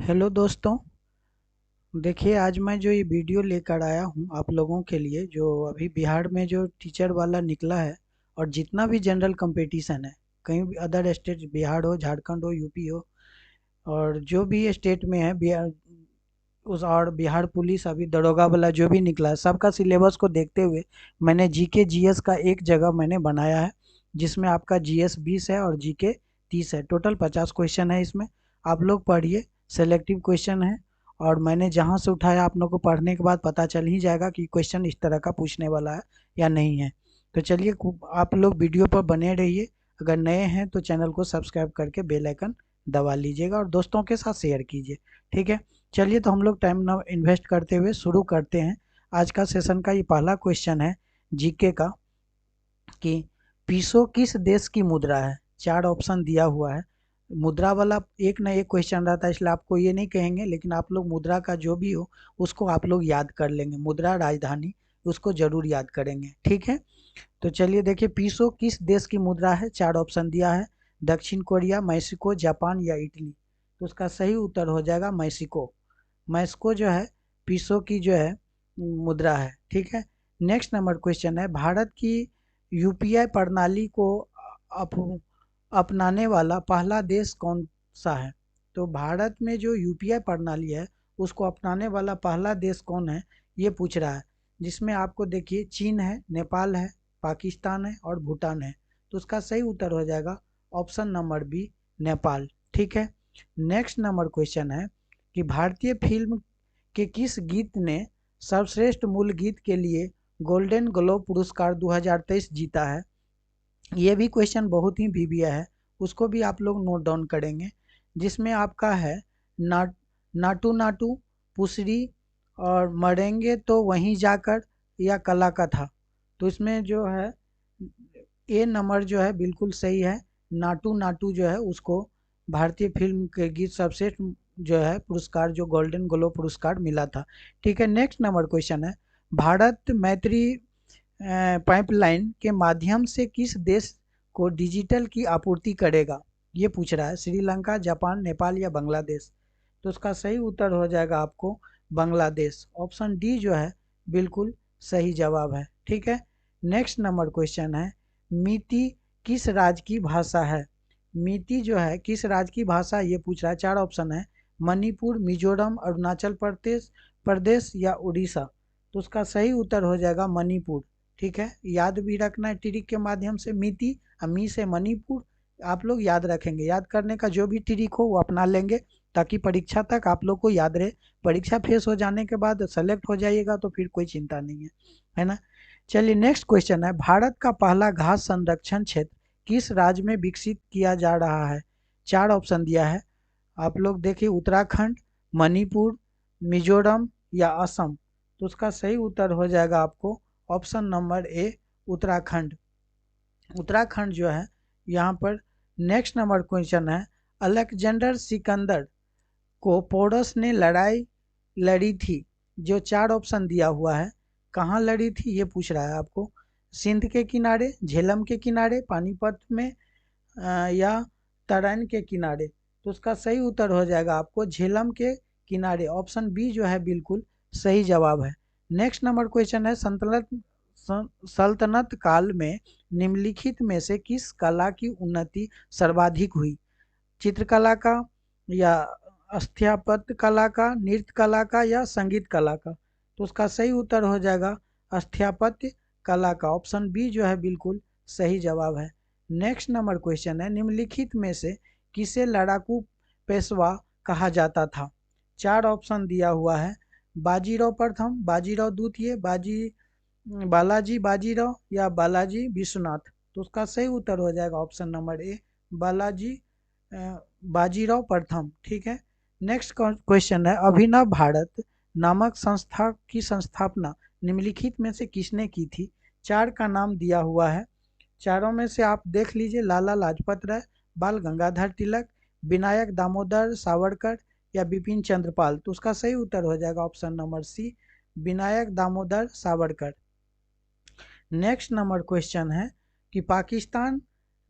Hello दोस्तों। देखिए, आज मैं जो ये वीडियो लेकर आया हूँ आप लोगों के लिए, जो अभी बिहार में जो टीचर वाला निकला है और जितना भी जनरल कंपटीशन है, कहीं भी अदर स्टेट, बिहार हो, झारखंड हो, यूपी हो, और जो भी स्टेट में है बिहार, उस और बिहार पुलिस अभी दरोगा वाला जो भी निकला है, सबका सिलेबस को देखते हुए मैंने जीके जीएस का एक जगह मैंने बनाया है, जिसमें आपका जीएस 20 है और जीके 30 है। टोटल 50 क्वेश्चन है इसमें। आप लोग पढ़िए, सेलेक्टिव क्वेश्चन है, और मैंने जहाँ से उठाया आप लोग को पढ़ने के बाद पता चल ही जाएगा कि क्वेश्चन इस तरह का पूछने वाला है या नहीं है। तो चलिए, आप लोग वीडियो पर बने रहिए। अगर नए हैं तो चैनल को सब्सक्राइब करके बेल आइकन दबा लीजिएगा और दोस्तों के साथ शेयर कीजिए। ठीक है, चलिए तो हम लोग टाइम ना इन्वेस्ट करते हुए शुरू करते हैं। आज का सेशन का ये पहला क्वेश्चन है जीके का, कि पीसो किस देश की मुद्रा है। चार ऑप्शन दिया हुआ है। मुद्रा वाला एक ना एक क्वेश्चन रहता है, इसलिए आपको ये नहीं कहेंगे, लेकिन आप लोग मुद्रा का जो भी हो उसको आप लोग याद कर लेंगे। मुद्रा राजधानी उसको जरूर याद करेंगे। ठीक है, तो चलिए देखिए, पीसो किस देश की मुद्रा है। चार ऑप्शन दिया है, दक्षिण कोरिया, मैक्सिको, जापान या इटली। तो उसका सही उत्तर हो जाएगा मैक्सिको। मैक्सिको जो है पीसो की जो है मुद्रा है। ठीक है, नेक्स्ट नंबर क्वेश्चन है, भारत की यूपीआई प्रणाली को अप, अपनाने वाला पहला देश कौन सा है। तो भारत में जो यूपीआई प्रणाली है उसको अपनाने वाला पहला देश कौन है, ये पूछ रहा है। जिसमें आपको देखिए, चीन है, नेपाल है, पाकिस्तान है और भूटान है। तो उसका सही उत्तर हो जाएगा ऑप्शन नंबर बी, नेपाल। ठीक है, नेक्स्ट नंबर क्वेश्चन है कि भारतीय फिल्म के किस गीत ने सर्वश्रेष्ठ मूल गीत के लिए गोल्डन ग्लोब पुरस्कार 2023 जीता है। ये भी क्वेश्चन बहुत ही वीविया है, उसको भी आप लोग नोट डाउन करेंगे। जिसमें आपका है ना, नाटू नाटू, पुसरी और मरेंगे तो वहीं जाकर, या कला का था। तो इसमें जो है ए नंबर जो है बिल्कुल सही है। नाटू नाटू जो है उसको भारतीय फिल्म के गीत सर्वश्रेष्ठ जो है पुरस्कार, जो गोल्डन ग्लोब पुरस्कार मिला था। ठीक है, नेक्स्ट नंबर क्वेश्चन है, भारत मैत्री पाइपलाइन के माध्यम से किस देश को डिजिटल की आपूर्ति करेगा, ये पूछ रहा है। श्रीलंका, जापान, नेपाल या बांग्लादेश। तो उसका सही उत्तर हो जाएगा आपको बांग्लादेश। ऑप्शन डी जो है बिल्कुल सही जवाब है। ठीक है, नेक्स्ट नंबर क्वेश्चन है, मीती किस राज्य की भाषा है। मीती जो है किस राज्य की भाषा, ये पूछ रहा है। चार ऑप्शन है, मणिपुर, मिजोरम, अरुणाचल प्रदेश प्रदेश या उड़ीसा। तो उसका सही उत्तर हो जाएगा मणिपुर। ठीक है, याद भी रखना है ट्रिक के माध्यम से, मीती मी से मणिपुर। आप लोग याद रखेंगे, याद करने का जो भी ट्रिक हो वो अपना लेंगे, ताकि परीक्षा तक आप लोग को याद रहे। परीक्षा फेस हो जाने के बाद सेलेक्ट हो जाइएगा तो फिर कोई चिंता नहीं है ना। चलिए, नेक्स्ट क्वेश्चन है, भारत का पहला घास संरक्षण क्षेत्र किस राज्य में विकसित किया जा रहा है। चार ऑप्शन दिया है, आप लोग देखिए, उत्तराखंड, मणिपुर, मिजोरम या असम। तो उसका सही उत्तर हो जाएगा आपको option number A, Uttarakhand. Uttarakhand जो है यहाँ पर। नेक्स्ट नंबर क्वेश्चन है, अलेक्जेंडर सिकंदर को पोरस ने लड़ाई लड़ी थी। जो चार ऑप्शन दिया हुआ है, कहाँ लड़ी थी ये पूछ रहा है आपको। सिंध के किनारे, झेलम के किनारे, पानीपत में या तराइन के किनारे। तो उसका सही उत्तर हो जाएगा आपको झेलम के किनारे। ऑप्शन बी जो है बिल्कुल सही जवाब है। नेक्स्ट नंबर क्वेश्चन है, सल्तनत काल में निम्नलिखित में से किस कला की उन्नति सर्वाधिक हुई। चित्रकला का, या स्थापत्य कला का, नृत्य कला का या संगीत कला का। तो उसका सही उत्तर हो जाएगा स्थापत्य कला का। ऑप्शन बी जो है बिल्कुल सही जवाब है। नेक्स्ट नंबर क्वेश्चन है, निम्नलिखित में से किसे लड़ाकू पेशवा कहा जाता था। चार ऑप्शन दिया हुआ है, बाजीराव प्रथम, बाजीराव द्वितीय, बालाजी बाजीराव या बालाजी विश्वनाथ। तो उसका सही उत्तर हो जाएगा option number A, Balaji Bajirao प्रथम। ठीक है, नेक्स्ट क्वेश्चन है, अभिनव भारत नामक संस्था की स्थापना निम्नलिखित में से किसने की थी। चार का नाम दिया हुआ है, चारों में से आप देख लीजिए, लाला लाजपत राय, बाल गंगाधर तिलक, विनायक दामोदर सावरकर या बिपिन चंद्रपाल। तो उसका सही उत्तर हो जाएगा option number C, Vinayak Damodar Savarkar. Next number question है कि पाकिस्तान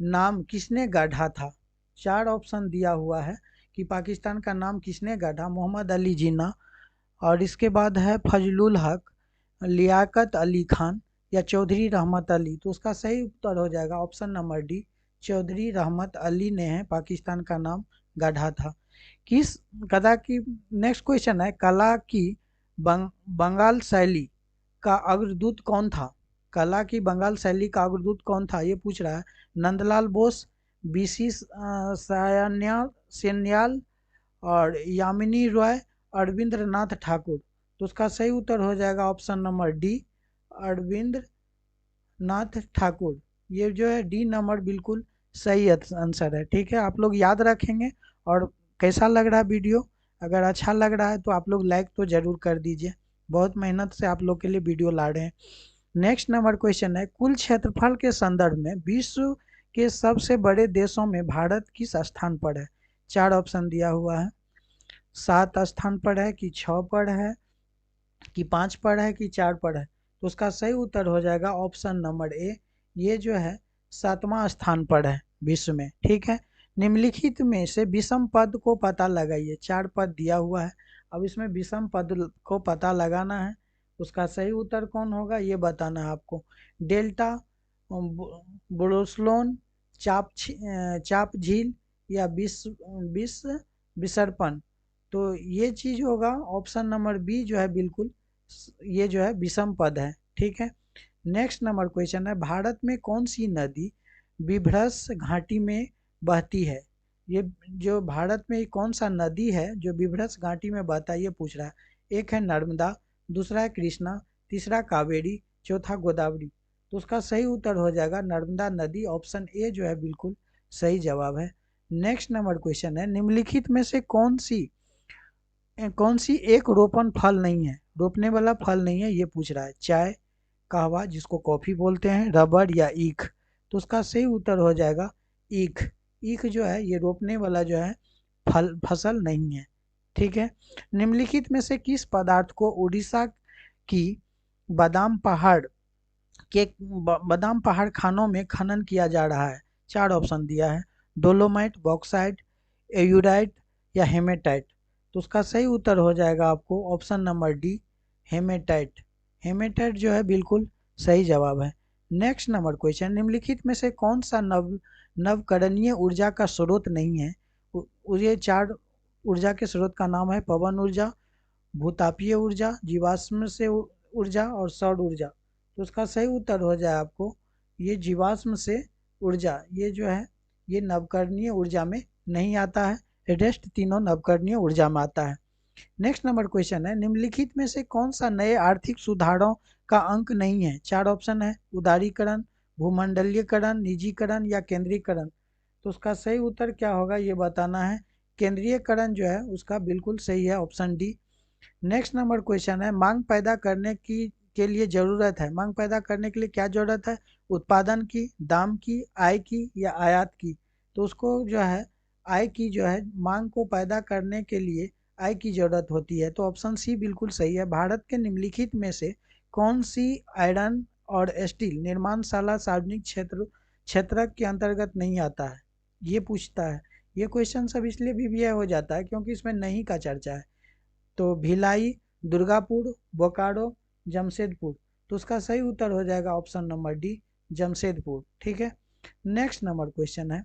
नाम किसने गढ़ा था। चार ऑप्शन दिया हुआ है, कि पाकिस्तान का नाम किसने गढ़ा, मोहम्मद अली जिन्ना। और इसके बाद है फजलुल हक, लियाकत अली खान या चौधरी रहमत अली। तो उसका सही उत्तर हो जाएगा ऑप्शन नंबर डी, चौधरी रहमत अली ने है पाकिस्तान का नाम गढ़ा था। किस कला की, नेक्स्ट क्वेश्चन है, कला की बंगाल शैली का अग्रदूत कौन था? कला की बंगाल शैली का अग्रदूत कौन था, ये पूछ रहा है। नंदलाल बोस, बीसी सेन्याल और यामिनी रॉय, अरविंद्रनाथ ठाकुर। तो उसका सही उत्तर हो जाएगा option number D, Arvindra Nath Thakur. ये जो है डी नंबर बिल्कुल सही आंसर है। ठीक है, आप लोग याद रखेंगे। और कैसा लग रहा है वीडियो? अगर अच्छा लग रहा है तो आप लोग लाइक तो ज़रूर कर दीजिए, बहुत मेहनत से आप लोग के लिए वीडियो ला रहे हैं। नेक्स्ट नंबर क्वेश्चन है, कुल क्षेत्रफल के संदर्भ में विश्व के सबसे बड़े देशों में भारत किस स्थान पर है? 4 ऑप्शन दिया हुआ है। 7 स्थान पर है कि 6 पर है कि 5 पर है कि 4 पर है? तो उसका सही उत्तर हो जाएगा ऑप्शन नंबर ए, ये जो है 7वां स्थान पर है विश्व में। ठीक है, निम्नलिखित में से विषम पद को पता लगाइए। 4 पद दिया हुआ है, अब इसमें विषम पद को पता लगाना है। उसका सही उत्तर कौन होगा ये बताना है आपको। डेल्टा, ब्रोसलोन, चाप झील या विसर्पण। तो ये चीज होगा ऑप्शन नंबर बी जो है बिल्कुल, ये जो है विषम पद है। ठीक है, नेक्स्ट नंबर क्वेश्चन है, भारत में कौन सी नदी विभ्रस घाटी में बहती है? ये जो भारत में कौन सा नदी है जो विभ्रस घाटी में बहता है ये पूछ रहा है। एक है नर्मदा, दूसरा है कृष्णा, तीसरा कावेरी, चौथा गोदावरी। तो उसका सही उत्तर हो जाएगा नर्मदा नदी, ऑप्शन ए जो है बिल्कुल सही जवाब है। नेक्स्ट नंबर क्वेश्चन है, निम्नलिखित में से कौन सी एक रोपण फल नहीं है, रोपने वाला फल नहीं है ये पूछ रहा है। चाय, कहवा जिसको कॉफी बोलते हैं, रबड़ या ईख। तो उसका सही उत्तर हो जाएगा ईख। ईख जो है ये रोपने वाला जो है फसल नहीं है। ठीक है, निम्नलिखित में से किस पदार्थ को उड़ीसा की बादाम पहाड़ बादाम पहाड़ खानों में खनन किया जा रहा है? 4 ऑप्शन दिया है। डोलोमाइट, बॉक्साइट, एयूराइट या हेमेटाइट। तो उसका सही उत्तर हो जाएगा आपको option number D, hematite. Hematite जो है बिल्कुल सही जवाब है। नेक्स्ट नंबर क्वेश्चन, निम्नलिखित में से कौन सा नवकरणीय ऊर्जा का स्रोत नहीं है? ये 4 ऊर्जा के स्रोत का नाम है, पवन ऊर्जा, भूतापीय ऊर्जा, जीवाश्म से ऊर्जा और सौर ऊर्जा। तो उसका सही उत्तर हो जाए आपको ये जीवाश्म से ऊर्जा, ये जो है ये नवकरणीय ऊर्जा में नहीं आता है, रेस्ट तीनों नवकरणीय ऊर्जा में आता है। नेक्स्ट नंबर क्वेश्चन है, निम्नलिखित में से कौन सा नए आर्थिक सुधारों का अंक नहीं है? 4 ऑप्शन है, उदारीकरण, भूमंडलीयकरण, निजीकरण या केंद्रीकरण। तो उसका सही उत्तर क्या होगा ये बताना है। केंद्रीयकरण जो है उसका बिल्कुल सही है, option D. Next number question है, मांग पैदा करने की के लिए जरूरत है, मांग पैदा करने के लिए क्या जरूरत है? उत्पादन की, दाम की, आय की या आयात की। तो उसको जो है आय की जो है, मांग को पैदा करने के लिए आय की जरूरत होती है। तो ऑप्शन सी बिल्कुल सही है। भारत के निम्नलिखित में से कौन सी आयरन और स्टील निर्माणशाला सार्वजनिक क्षेत्र के अंतर्गत नहीं आता है, ये पूछता है। ये क्वेश्चन सब इसलिए भी हो जाता है क्योंकि इसमें नहीं का चर्चा है। तो भिलाई, दुर्गापुर, बोकारो, जमशेदपुर। तो उसका सही उत्तर हो जाएगा ऑप्शन नंबर डी, जमशेदपुर। ठीक है, नेक्स्ट नंबर क्वेश्चन है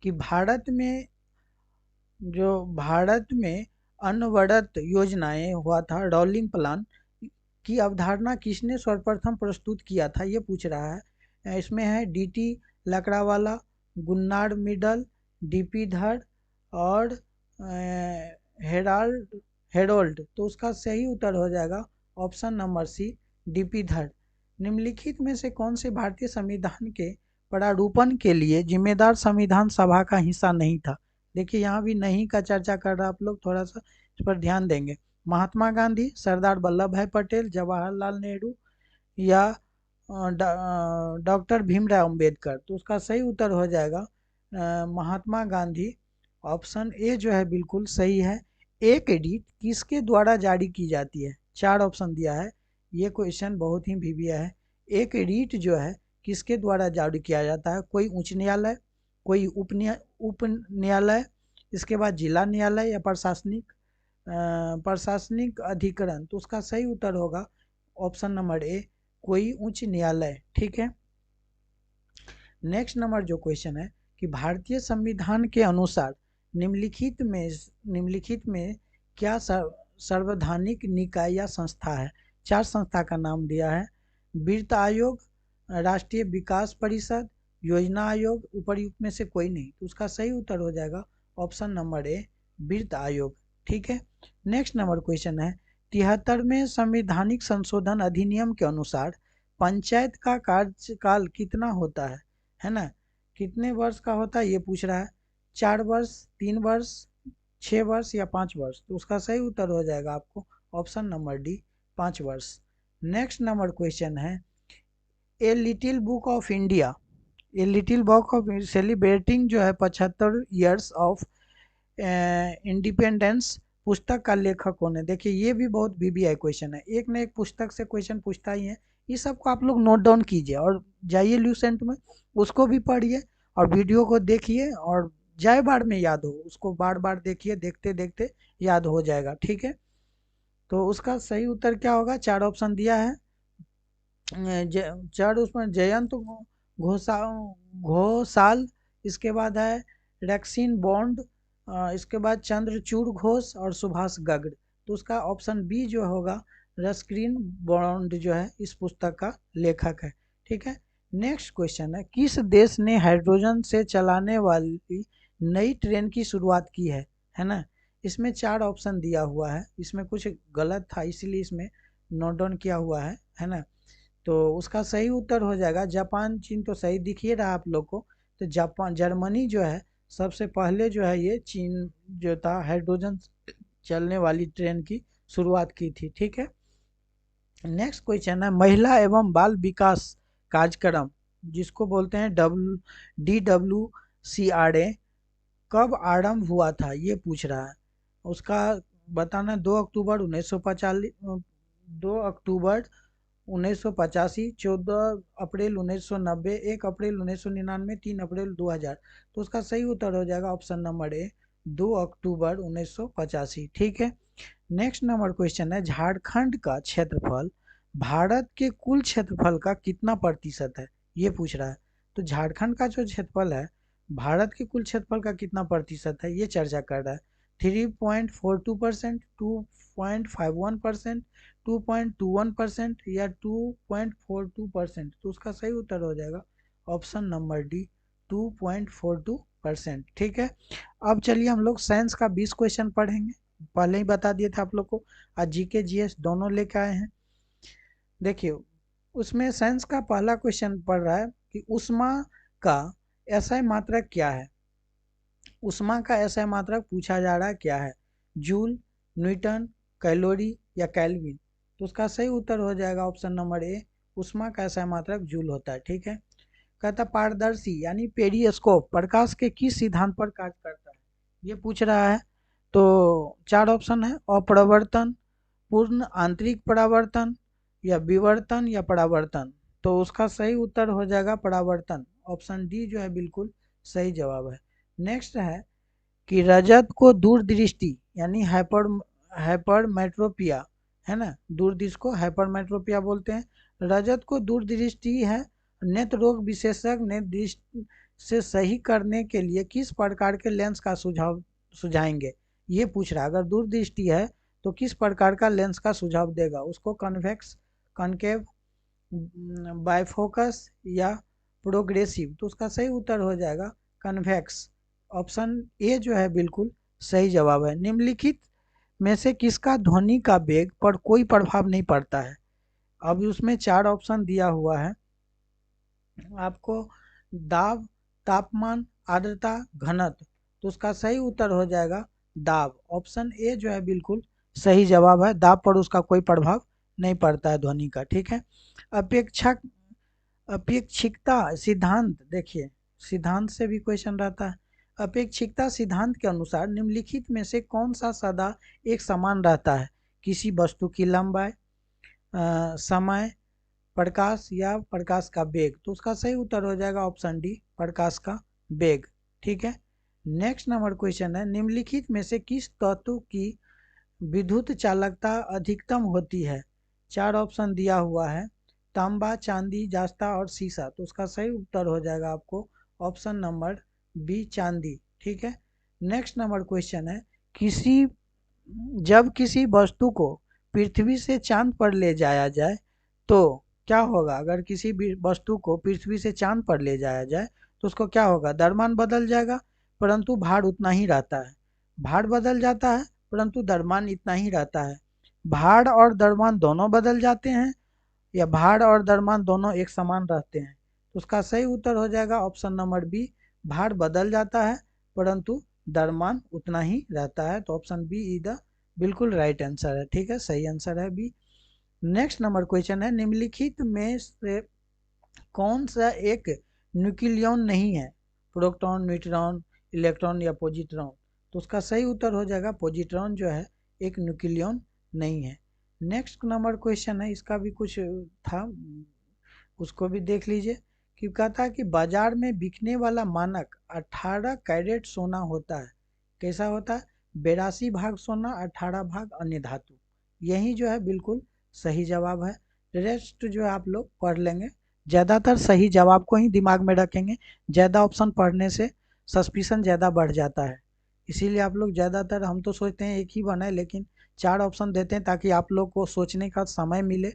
कि भारत में अनवरत योजनाएं हुआ था, रोलिंग प्लान की अवधारणा किसने सर्वप्रथम प्रस्तुत किया था ये पूछ रहा है। इसमें है DT Lakdawala, Gunnar Myrdal, DP Dhar और हेरोल्ड। तो उसका सही उत्तर हो जाएगा ऑप्शन नंबर सी, डीपी धर। निम्नलिखित में से कौन से भारतीय संविधान के प्रारूपण के लिए जिम्मेदार संविधान सभा का हिस्सा नहीं था? देखिए यहाँ भी नहीं का चर्चा कर रहा, आप लोग थोड़ा सा इस पर ध्यान देंगे। महात्मा गांधी, सरदार वल्लभ भाई पटेल, जवाहरलाल नेहरू या डॉक्टर भीमराव अंबेडकर। तो उसका सही उत्तर हो जाएगा महात्मा गांधी, ऑप्शन ए जो है बिल्कुल सही है। एक एडिट किसके द्वारा जारी की जाती है? 4 ऑप्शन दिया है, ये क्वेश्चन बहुत ही भिविया है। एक एडिट जो है किसके द्वारा जारी किया जाता है? कोई उच्च न्यायालय, कोई उप न्यायालय इसके बाद जिला न्यायालय या प्रशासनिक अधिकरण, तो उसका सही उत्तर होगा ऑप्शन नंबर ए, कोई उच्च न्यायालय। ठीक है। नेक्स्ट नंबर जो क्वेश्चन है कि भारतीय संविधान के अनुसार निम्नलिखित में क्या संवैधानिक निकाय या संस्था है। 4 संस्था का नाम दिया है। वित्त आयोग, राष्ट्रीय विकास परिषद, योजना आयोग, उपर्युक्त में से कोई नहीं, तो उसका सही उत्तर हो जाएगा ऑप्शन नंबर ए, वित्त आयोग। ठीक है। नेक्स्ट नंबर क्वेश्चन है 73वें संवैधानिक संशोधन अधिनियम के अनुसार पंचायत का कार्यकाल कितना होता है ना, कितने वर्ष का होता है ये पूछ रहा है। 4 वर्ष, 3 वर्ष, 6 वर्ष या 5 वर्ष, तो उसका सही उत्तर हो जाएगा आपको ऑप्शन नंबर डी, 5 वर्ष। नेक्स्ट नंबर क्वेश्चन है a little book of India, a little book of celebrating जो है 75 ईयर्स ऑफ इंडिपेंडेंस, पुस्तक का लेखक कौन है। देखिए ये भी बहुत वीवीआई क्वेश्चन है, एक न एक पुस्तक से क्वेश्चन पूछता ही है। ये सबको आप लोग नोट डाउन कीजिए और जाइए ल्यूसेंट में, उसको भी पढ़िए और वीडियो को देखिए, और जाए बार में याद हो, उसको बार बार देखिए, देखते देखते याद हो जाएगा। ठीक है। तो उसका सही उत्तर क्या होगा, 4 ऑप्शन दिया है। 4 उसमें जयंत घोषाल, इसके बाद है रैक्सीन बॉन्ड, इसके बाद चंद्रचूड़ घोष और सुभाष गर्ग, तो उसका ऑप्शन बी जो होगा रस्किन बॉन्ड जो है इस पुस्तक का लेखक है। ठीक है। नेक्स्ट क्वेश्चन है किस देश ने हाइड्रोजन से चलाने वाली नई ट्रेन की शुरुआत की है ना। इसमें 4 ऑप्शन दिया हुआ है, इसमें कुछ गलत था इसलिए इसमें नोट डाउन किया हुआ है ना। तो उसका सही उत्तर हो जाएगा जापान। चीन तो सही दिख ही रहा आप लोग को, तो जापान, जर्मनी जो है सबसे पहले जो है ये चीन जो था हाइड्रोजन चलने वाली ट्रेन की शुरुआत की थी। ठीक है। नेक्स्ट क्वेश्चन है महिला एवं बाल विकास कार्यक्रम जिसको बोलते हैं DWCRA कब आरंभ हुआ था ये पूछ रहा है। उसका बताना 2 अक्टूबर 1945, 2 अक्टूबर 1985, 14 अप्रैल 1990, 1 अप्रैल 1999, 3 अप्रैल 2000, तो उसका सही उत्तर हो जाएगा ऑप्शन नंबर ए, 2 अक्टूबर 1985। ठीक है। नेक्स्ट नंबर क्वेश्चन है झारखंड का क्षेत्रफल भारत के कुल क्षेत्रफल का कितना प्रतिशत है ये पूछ रहा है। तो झारखंड का जो क्षेत्रफल है भारत के कुल क्षेत्रफल का कितना प्रतिशत है ये चर्चा कर रहा है। 3.42%, 2.51%, 2.21% या 2.42%, तो उसका सही उत्तर हो जाएगा ऑप्शन नंबर डी, 2.42%। ठीक है। अब चलिए हम लोग साइंस का 20 क्वेश्चन पढ़ेंगे, पहले ही बता दिए थे आप लोग को, आज जीके जीएस दोनों लेके आए हैं। देखिए उसमें साइंस का पहला क्वेश्चन पढ़ रहा है कि उष्मा का एसआई मात्रक क्या है। उष्मा का एसआई मात्रक पूछा जा रहा है क्या है, जूल, न्यूटन, कैलोरी या केल्विन, तो उसका सही उत्तर हो जाएगा ऑप्शन नंबर ए, उष्मा का एसआई मात्रक जूल होता है। ठीक है। कहता पारदर्शी यानी पेरिस्कोप प्रकाश के किस सिद्धांत पर कार्य करता है ये पूछ रहा है। तो 4 ऑप्शन है, अपरावर्तन, पूर्ण आंतरिक परावर्तन या विवर्तन या परावर्तन, तो उसका सही उत्तर हो जाएगा परावर्तन, ऑप्शन डी जो है बिल्कुल सही जवाब है। नेक्स्ट है कि रजत को दूरदृष्टि यानी हाइपरमेट्रोपिया है ना, दूरदृष्टि को हाइपरमेट्रोपिया बोलते हैं। रजत को दूरदृष्टि है नेत्र रोग विशेषज्ञ ने दृष्टि से सही करने के लिए किस प्रकार के लेंस का सुझाएंगे ये पूछ रहा है। अगर दूरदृष्टि है तो किस प्रकार का लेंस का सुझाव देगा, उसको कन्वेक्स, कॉन्केव, बाइफोकस या प्रोग्रेसिव, तो उसका सही उत्तर हो जाएगा कन्वेक्स, ऑप्शन ए जो है बिल्कुल सही जवाब है। निम्नलिखित में से किसका ध्वनि का वेग पर कोई प्रभाव नहीं पड़ता है। अब उसमें 4 ऑप्शन दिया हुआ है आपको, दाब, तापमान, आर्द्रता, घनत्व, तो उसका सही उत्तर हो जाएगा दाब, ऑप्शन ए जो है बिल्कुल सही जवाब है। दाब पर उसका कोई प्रभाव नहीं पड़ता है ध्वनि का। ठीक है। अपेक्षक अपेक्षिकता सिद्धांत, देखिए सिद्धांत से भी क्वेश्चन रहता है। अपेक्षिकता सिद्धांत के अनुसार निम्नलिखित में से कौन सा सदा एक समान रहता है, किसी वस्तु की लंबाई, समय, प्रकाश या प्रकाश का वेग, तो उसका सही उत्तर हो जाएगा ऑप्शन डी, प्रकाश का वेग। ठीक है। नेक्स्ट नंबर क्वेश्चन है, निम्नलिखित में से किस तत्व की विद्युत चालकता अधिकतम होती है? 4 ऑप्शन दिया हुआ है, तांबा, चांदी, जास्ता और सीसा। तो उसका सही उत्तर हो जाएगा आपको ऑप्शन नंबर बी, चांदी। ठीक है। नेक्स्ट नंबर क्वेश्चन है, किसी जब किसी वस्तु को पृथ्वी से चांद पर ले जाया जाए तो क्या होगा? अगर किसी भी वस्तु को पृथ्वी से चांद पर ले जाया जाए तो उसको क्या होगा? द्रव्यमान बदल जाएगा, परंतु भार उतना ही रहता है। भार बदल जाता है परंतु द्रव्यमान इतना ही रहता है। भार और द्रव्यमान दोनों बदल जाते हैं या भार और द्रव्यमान दोनों एक समान रहते हैं? तो उसका सही उत्तर हो जाएगा ऑप्शन नंबर बी, भार बदल जाता है परंतु द्रव्यमान उतना ही रहता है। तो ऑप्शन बी इज द बिल्कुल राइट आंसर है। ठीक है, सही आंसर है बी। नेक्स्ट नंबर क्वेश्चन है, निम्नलिखित में से कौन सा एक न्यूक्लियन नहीं है? प्रोटॉन, न्यूट्रॉन, इलेक्ट्रॉन या पॉजिट्रॉन? तो उसका सही उत्तर हो जाएगा पॉजिट्रॉन जो है एक न्यूक्लियन नहीं है। नेक्स्ट नंबर क्वेश्चन है, इसका भी कुछ था, उसको भी देख लीजिए। कि कहता है कि बाजार में बिकने वाला मानक 18 कैरेट सोना होता है, कैसा होता है? 82 भाग सोना, 18 भाग अन्य धातु। यही जो है बिल्कुल सही जवाब है। रेस्ट जो है आप लोग पढ़ लेंगे, ज़्यादातर सही जवाब को ही दिमाग में रखेंगे। ज़्यादा ऑप्शन पढ़ने से सस्पिशन ज़्यादा बढ़ जाता है, इसीलिए आप लोग ज़्यादातर, हम तो सोचते हैं एक ही बनाए लेकिन 4 ऑप्शन देते हैं ताकि आप लोग को सोचने का समय मिले।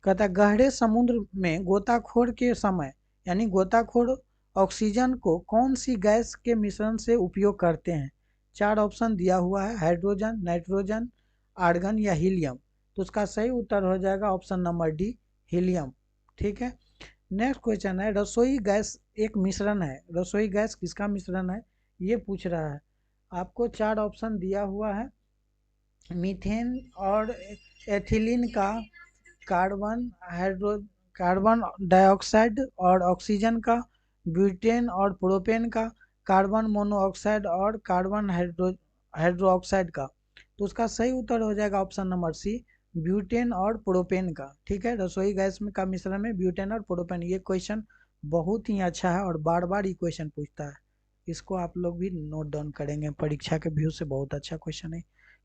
कहता है गहरे समुद्र में गोताखोर के समय, यानी गोताखोर ऑक्सीजन को कौन सी गैस के मिश्रण से उपयोग करते हैं? 4 ऑप्शन दिया हुआ है, हाइड्रोजन, नाइट्रोजन, आर्गन या हीलियम। तो उसका सही उत्तर हो जाएगा ऑप्शन नंबर डी, हीलियम। ठीक है। नेक्स्ट क्वेश्चन है, रसोई गैस एक मिश्रण है, रसोई गैस किसका मिश्रण है ये पूछ रहा है। आपको 4 ऑप्शन दिया हुआ है, मीथेन और एथिलीन का, कार्बन हाइड्रो कार्बन डाइऑक्साइड और ऑक्सीजन का, ब्यूटेन और प्रोपेन का, कार्बन मोनोऑक्साइड और कार्बन हाइड्रोक्साइड का। तो उसका सही उत्तर हो जाएगा ऑप्शन नंबर सी, ब्यूटेन और प्रोपेन का। ठीक है, रसोई गैस में का मिश्रण में ब्यूटेन और प्रोपेन। ये क्वेश्चन बहुत ही अच्छा है और बार बार ये क्वेश्चन पूछता है, इसको आप लोग भी नोट डाउन करेंगे, परीक्षा के व्यू से बहुत अच्छा क्वेश्चन है।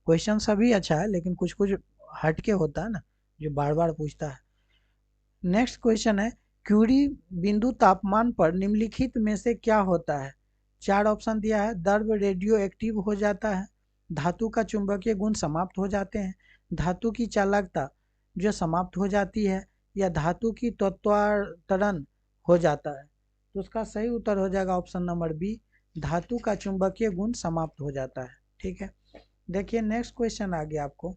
क्वेश्चन सभी अच्छा है लेकिन कुछ कुछ हटके होता है ना, जो बार बार पूछता है। नेक्स्ट क्वेश्चन है, क्यूरी बिंदु तापमान पर निम्नलिखित में से क्या होता है? 4 ऑप्शन दिया है, द्रव रेडियो एक्टिव हो जाता है, धातु का चुंबकीय गुण समाप्त हो जाते हैं, धातु की चालकता जो समाप्त हो जाती है, या धातु की तत्वांतरण हो जाता है। तो उसका सही उत्तर हो जाएगा ऑप्शन नंबर बी, धातु का चुंबकीय गुण समाप्त हो जाता है। ठीक है। देखिए नेक्स्ट क्वेश्चन आ गया आपको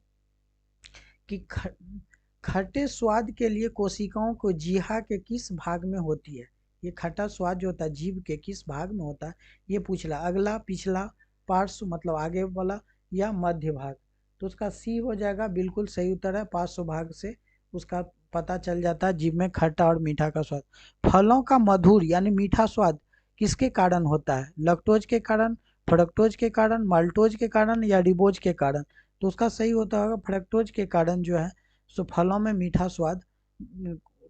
कि खट्टे स्वाद के लिए कोशिकाओं को जीहा के किस भाग में होती है? ये खट्टा स्वाद जो होता है जीभ के किस भाग में होता है ये पूछ रहा, अगला, पिछला, पार्श्व मतलब आगे वाला, या मध्य भाग। तो उसका सी हो जाएगा, बिल्कुल सही उत्तर है, पार्श्व भाग से उसका पता चल जाता है जीभ में खट्टा और मीठा का स्वाद। फलों का मधुर यानी मीठा स्वाद किसके कारण होता है? लैक्टोज के कारण, फ्रक्टोज के कारण, माल्टोज के कारण या रिबोज के कारण? तो उसका सही होता होगा फ्रक्टोज के कारण जो है सो फलों में मीठा स्वाद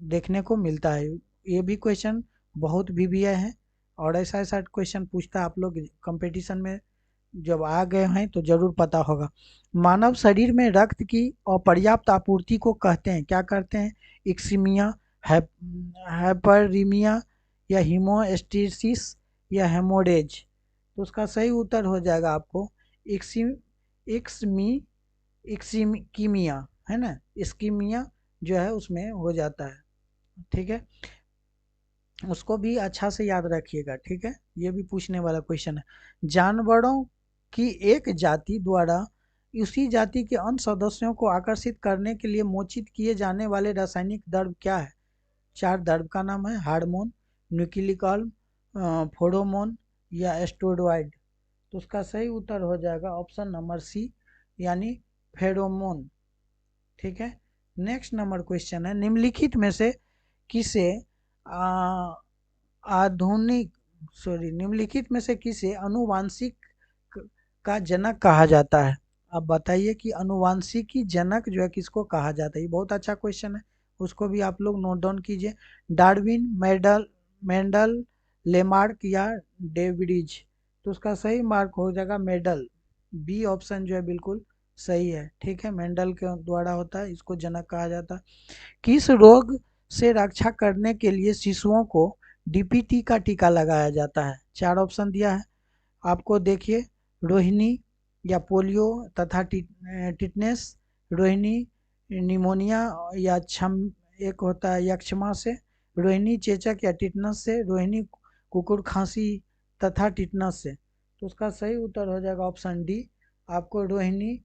देखने को मिलता है। ये भी क्वेश्चन बहुत वीवीआई है और ऐसा ऐसा क्वेश्चन पूछता है, आप लोग कंपटीशन में जब आ गए हैं तो जरूर पता होगा। मानव शरीर में रक्त की अपर्याप्त आपूर्ति को कहते हैं, क्या कहते हैं? इक्सीमिया, हाइपरीमिया या हीमोस्टेसिस या हेमोरेज? तो उसका सही उत्तर हो जाएगा आपको इक्सी इक्समी इक्सीमिया, है ना, इस्कीमिया जो है उसमें हो जाता है। ठीक है, उसको भी अच्छा से याद रखिएगा। ठीक है, ये भी पूछने वाला क्वेश्चन है। जानवरों की एक जाति द्वारा उसी जाति के अन्य सदस्यों को आकर्षित करने के लिए मोचित किए जाने वाले रासायनिक द्रव्य क्या है? 4 द्रव्य का नाम है, हार्मोन, न्यूक्लिक फेरोमोन या एस्टेरॉइड। तो उसका सही उत्तर हो जाएगा ऑप्शन नंबर सी, यानी फेरोमोन। ठीक है। नेक्स्ट नंबर क्वेश्चन है, निम्नलिखित में से किसे आधुनिक निम्नलिखित में से किसे अनुवांशिक का जनक कहा जाता है? अब बताइए कि अनुवांशिकी जनक जो है किसको कहा जाता है? ये बहुत अच्छा क्वेश्चन है, उसको भी आप लोग नोट डाउन कीजिए। डार्विन, मेंडल, लेमार्क या डेविडीज? तो उसका सही मार्क हो जाएगा मेडल। बी ऑप्शन जो है बिल्कुल सही है। ठीक है, मेंडल के द्वारा होता है, इसको जनक कहा जाता है। किस रोग से रक्षा करने के लिए शिशुओं को डीपीटी का टीका लगाया जाता है? 4 ऑप्शन दिया है आपको, देखिए। रोहिणी या पोलियो तथा टिटनेस, रोहिणी निमोनिया या छम एक होता है यक्षमा से, रोहिणी चेचक या टिटनस से, रोहिणी कुकुर खांसी तथा टिटनस से। तो उसका सही उत्तर हो जाएगा ऑप्शन डी। आपको रोहिणी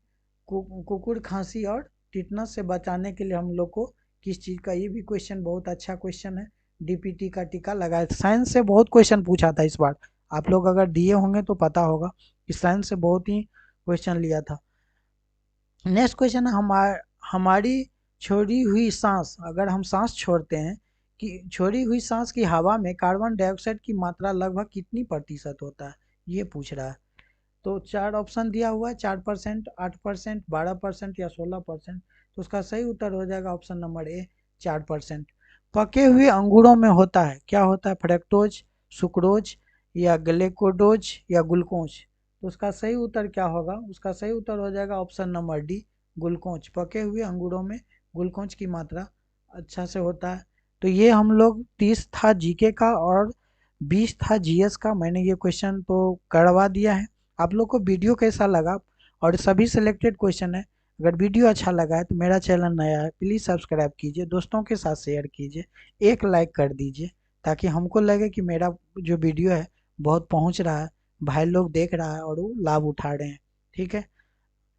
कुकुर खांसी और टिटनस से बचाने के लिए हम लोग को किस चीज़ का, ये भी क्वेश्चन बहुत अच्छा क्वेश्चन है, डीपीटी का टीका लगाया। साइंस से बहुत क्वेश्चन पूछा था इस बार, आप लोग अगर दिए होंगे तो पता होगा कि साइंस से बहुत ही क्वेश्चन लिया था। नेक्स्ट क्वेश्चन है, हमारी छोड़ी हुई सांस, अगर हम सांस छोड़ते हैं कि छोड़ी हुई सांस की हवा में कार्बन डाइऑक्साइड की मात्रा लगभग कितनी प्रतिशत होता है, ये पूछ रहा है। तो 4 ऑप्शन दिया हुआ है, 4%, 8%, 12% या 16%। तो उसका सही उत्तर हो जाएगा ऑप्शन नंबर ए, 4%। पके हुए अंगूरों में होता है, क्या होता है? फ्रक्टोज, सुक्रोज या ग्लूकोडोज या ग्लूकोज। तो उसका सही उत्तर क्या होगा? उसका सही उत्तर हो जाएगा ऑप्शन नंबर डी, ग्लूकोज। पके हुए अंगूरों में ग्लूकोज की मात्रा अच्छा से होता है। तो ये हम लोग 30 था जीके का और 20 था जीएस का, मैंने ये क्वेश्चन तो करवा दिया है। आप लोग को वीडियो कैसा लगा? और सभी सिलेक्टेड क्वेश्चन है। अगर वीडियो अच्छा लगा है तो मेरा चैनल नया है, प्लीज़ सब्सक्राइब कीजिए, दोस्तों के साथ शेयर कीजिए, एक लाइक कर दीजिए, ताकि हमको लगे कि मेरा जो वीडियो है बहुत पहुंच रहा है, भाई लोग देख रहा है और वो लाभ उठा रहे हैं। ठीक है,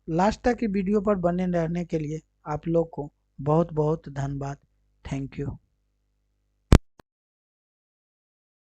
लास्ट तक की वीडियो पर बने रहने के लिए आप लोग को बहुत बहुत धन्यवाद। Thank you.